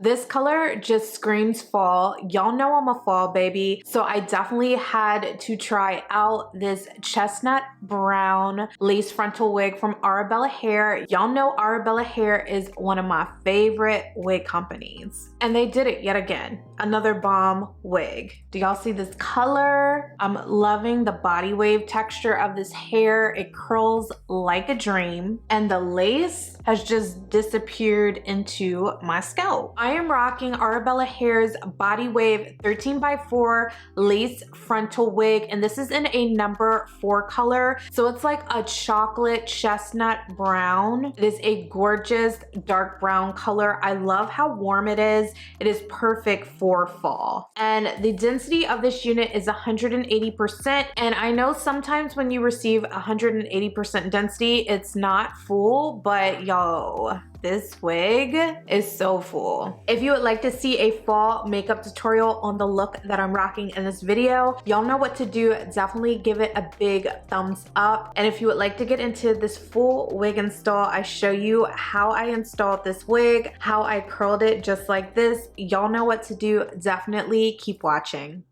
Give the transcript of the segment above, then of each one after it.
This color just screams fall. Y'all know I'm a fall baby, so I definitely had to try out this chestnut brown lace frontal wig from Arabella Hair. Y'all know Arabella Hair is one of my favorite wig companies, and they did it yet again. Another bomb wig. Do y'all see this color? I'm loving the body wave texture of this hair. It curls like a dream, and the lace has just disappeared into my scalp. I am rocking Arabella Hair's body wave 13x4 lace frontal wig, and this is in a number 4 color. So it's like a chocolate chestnut brown. It is a gorgeous dark brown color. I love how warm it is. It is perfect for fall. And the density of this unit is 180%. And I know sometimes when you receive 180% density, it's not full, but y'all, this wig is so full. If you would like to see a fall makeup tutorial on the look that I'm rocking in this video, y'all know what to do. Definitely give it a big thumbs up. And if you would like to get into this full wig install, I show you how I installed this wig, how I curled it just like this. Y'all know what to do. Definitely keep watching.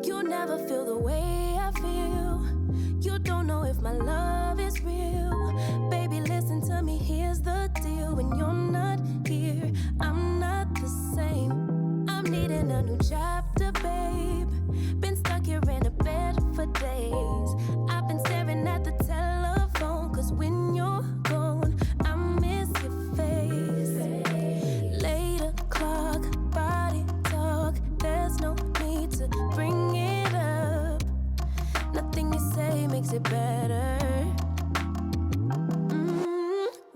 You'll never feel the way I feel. You don't know if my love is real. Baby, listen to me, here's the deal. When you're not here, I'm not the same. I'm needing a new chapter, babe. Been stuck here in a bed for days. I've been staring at the telephone, cause when you're gone, I miss your face. Late o'clock, body talk. There's no need to bring it up. Nothing you say makes it better.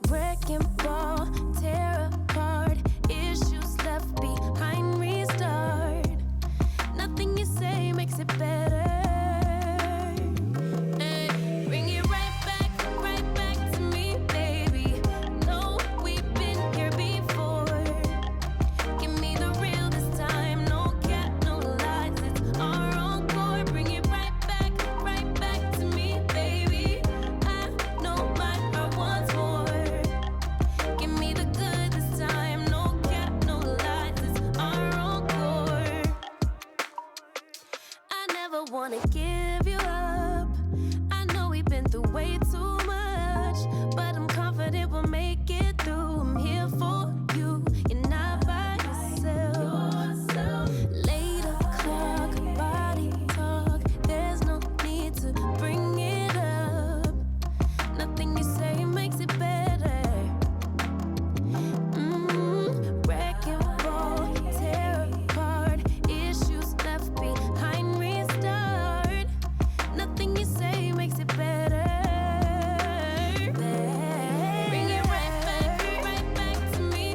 Wrecking ball, tear apart. Issues left behind, restart. Nothing you say makes it better. Hey, bring it right back to me, baby. No, we've been here before. Give me the real this time. No cap, no lies. It's our encore. Bring it right back to me, baby. I know my heart wants more. Give me the good this time. No cap, no lies. It's our encore. I never wanna give you up. I know we've been through way too much, but I'm confident we'll make it through. I'm here for you. You're not by yourself. Late o'clock, body talk. There's no need to bring it up. Nothing you say makes it better. Wrecking ball, tear apart. Issues left behind, restart. Nothing you say makes it better. Bring it right back to me,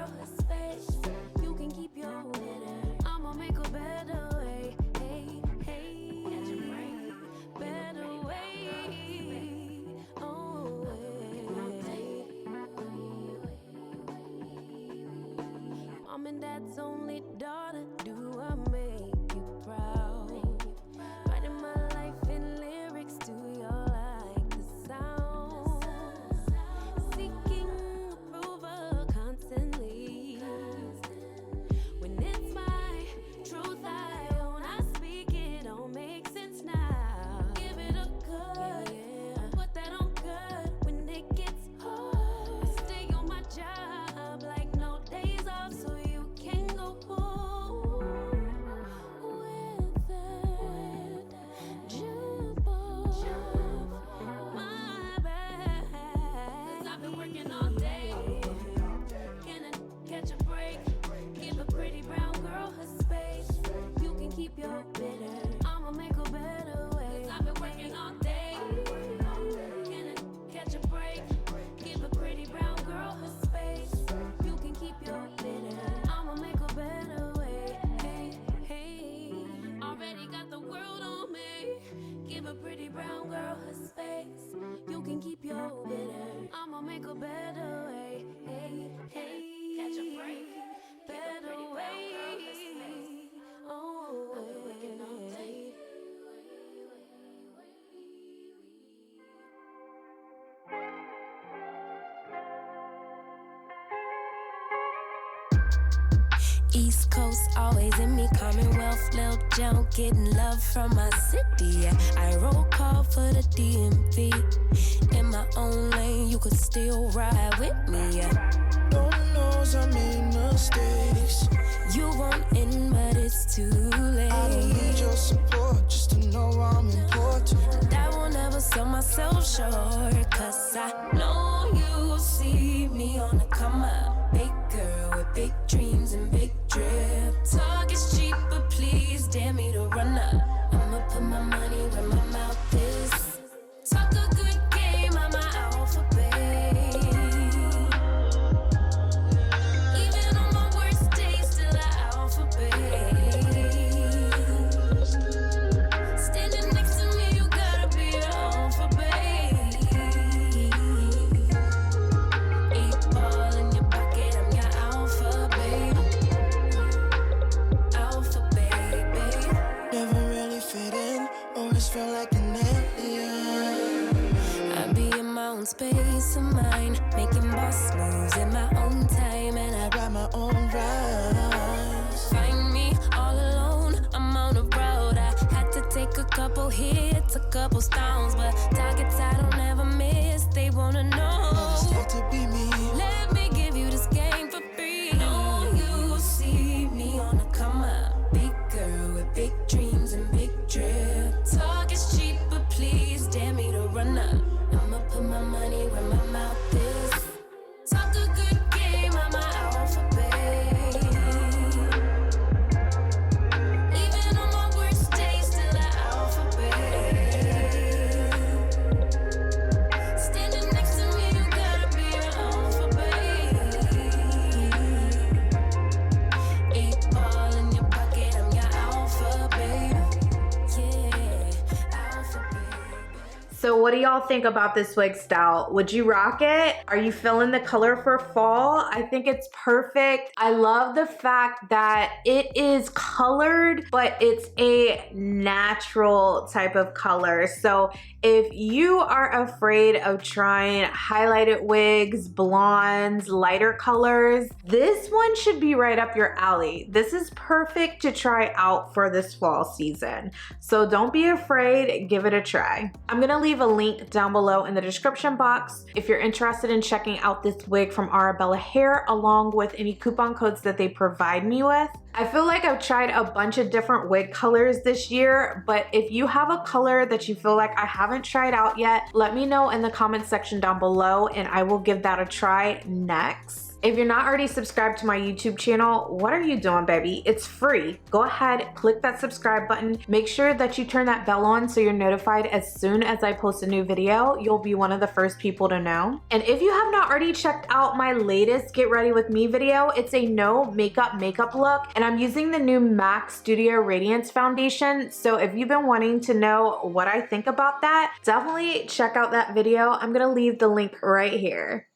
girl her space. You can keep your bitter. I'ma make a better way. Hey, hey, catch a break. Better way. Oh, Mom and Dad's only daughter, do I make you proud? Writing my life in lyrics, do you like the sound? Seeking approval constantly. When it's my truth I own, I speak, it don't make sense now. Give it a cut, put that on good when it gets hard. I stay on my job like no days off, so you can go home with that jump off my back. 'Cause I've been working all day. Can I catch a break? Give a pretty brown girl her space. You can keep your bitter. I'ma make a better way. 'Cause I've been working all day. Can I catch a break? Give a pretty brown girl her space. You can keep your bitter. I'ma make a better way. Hey, hey. Already got the world on me. Give a pretty brown girl her space. You can keep your bitter. I'ma make a better way. Hey, hey. Catch a break. Better way. Oh, working all day. East Coast always in me, Commonwealth, Lil Joe, getting love from my city. I roll call for the DMV. In my own lane, you could still ride with me. Lord knows I made mistakes. You want in, but it's too late. I don't need your support just to know I'm important. And I will never sell myself short, 'cause I know you see me on the come up. Big girl with big dreams and big drip. Talk is cheap, but please dare me to run up. I'ma put my money where my mouth is. Talk a good game, I'm my alphabet. Even on my worst days, still an alphabet. Standing next to me, you gotta be an alphabet. 8 ball in your pocket, I'm your alphabet. Alphabet, babe. Never really fit in, always felt like an alien. I be in my own space of mine, making boss moves in my own time, and I Write my own rhymes. find me all alone. I'm on the road. I had to take a couple hits, a couple stones, but targets I don't ever miss. They wanna know. Scared to be me. Let me give you this game for free. Know you see me on the come up. Big girl with big dreams and big drip. Talk is cheap, but please dare me to run up. I'ma put my money where my mouth is. Talk a good game, I'm my alphabet. Even on my worst days, still an alphabet. Standing next to me, you gotta be an alphabet. 8 ball in your pocket, I'm your alphabet. Yeah, alphabet. So what do y'all think about this wig style? Would you rock it? Are you feeling the color for fall? I think it's perfect. I love the fact that it is colored, but it's a natural type of color. So if you are afraid of trying highlighted wigs, blondes, lighter colors, this one should be right up your alley. This is perfect to try out for this fall season. So don't be afraid, give it a try. I'm gonna leave a link down below in the description box if you're interested in checking out this wig from Arabella Hair, along with any coupon codes that they provide me with. I feel like I've tried a bunch of different wig colors this year, but if you have a color that you feel like I haven't tried out yet, let me know in the comment section down below and I will give that a try next. If you're not already subscribed to my YouTube channel, what are you doing, baby? It's free. Go ahead, click that subscribe button. Make sure that you turn that bell on so you're notified as soon as I post a new video. You'll be one of the first people to know. And if you have not already checked out my latest Get Ready With Me video, it's a no makeup look, and I'm using the new MAC Studio Radiance foundation. So if you've been wanting to know what I think about that, definitely check out that video. I'm gonna leave the link right here.